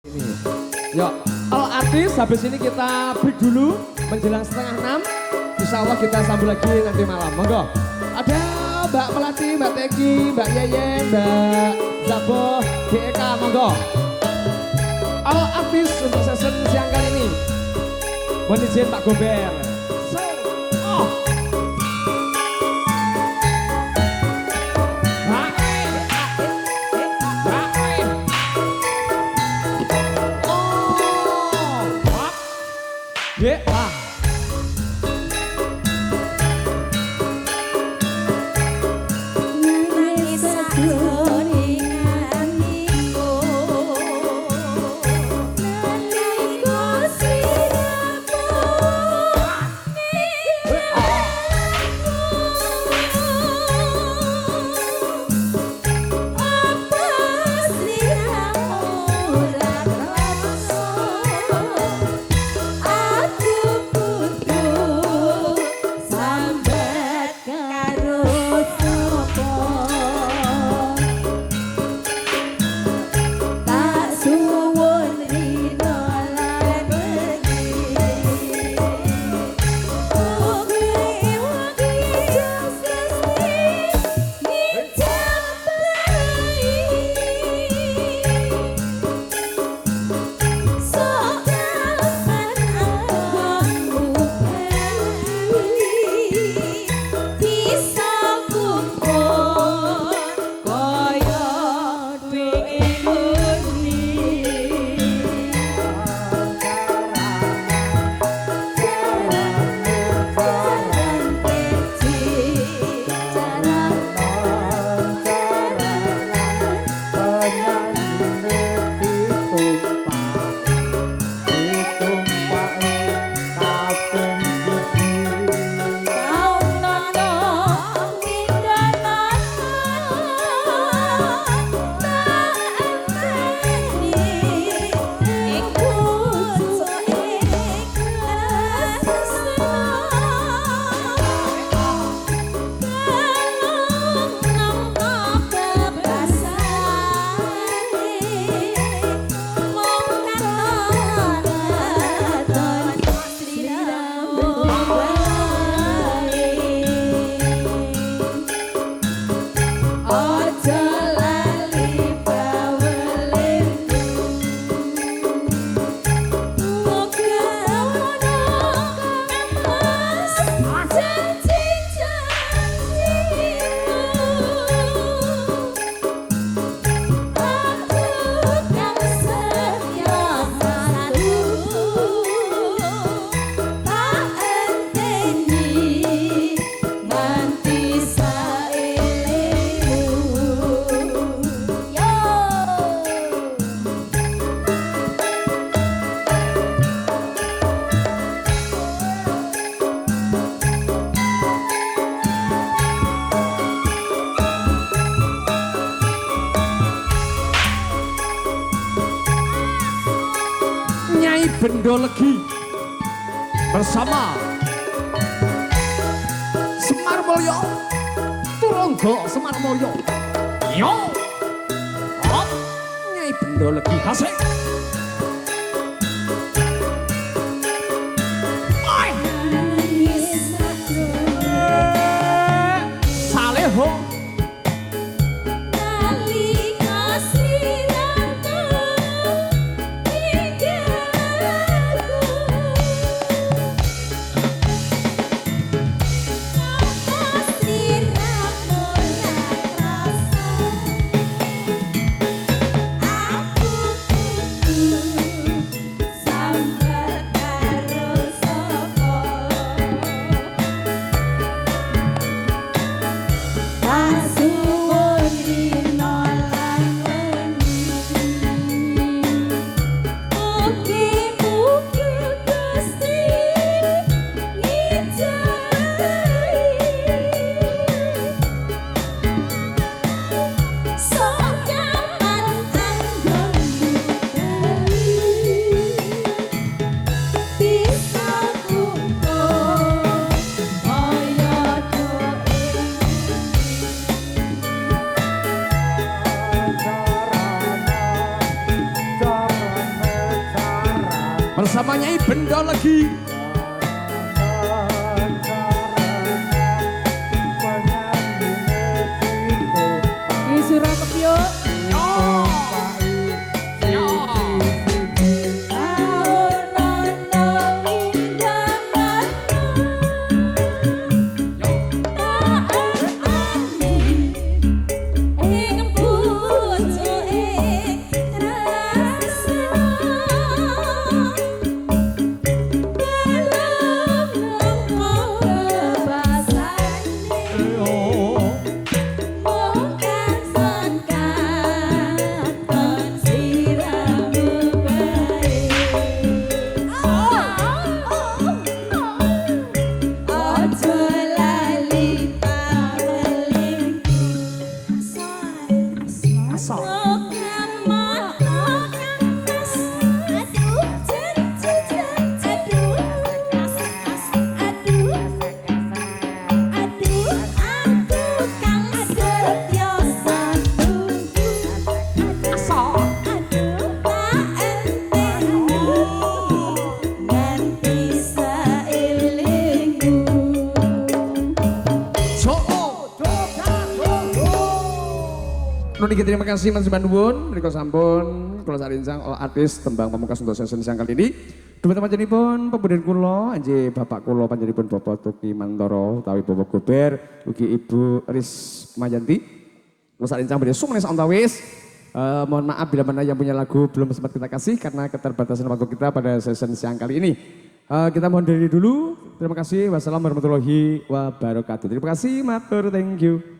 Ini. Yuk, kalau artis habis ini kita break dulu menjelang setengah 6. Insya Allah kita sambung lagi nanti malam. Monggo. Ada Mbak Melati, Mbak Teki, Mbak Yeyen, Mbak Zabo, GEK, monggo. Kalau artis untuk session siang kali ini, mohon izin Pak Gober. Yeah. Bendolegi bersama Semar Mulyo, Turonggo Semar Mulyo. Yo, Nyai Bendolegi Hasek. Saleho. Aku bersama Nyai Benda lagi. Surah kepio. Niki terima kasih Mas Bandung, Riko Sampun, Kula Sarincang, artis tembang pamungkas untuk sesi siang kali ini. Dua teman panjenipun pembudin kula, anje bapak kula panjenipun Bapak Tuki Mantoro, utawi Bapak Gober, ugi Ibu Rismayanti. Kula Sarincang badhe sumenes antawis. Mohon maaf bila mana yang punya lagu belum sempat kita kasih karena keterbatasan waktu kita pada sesi siang kali ini. Kita mohon diri dulu. Terima kasih. Wassalamualaikum warahmatullahi wabarakatuh. Terima kasih, matur, thank you.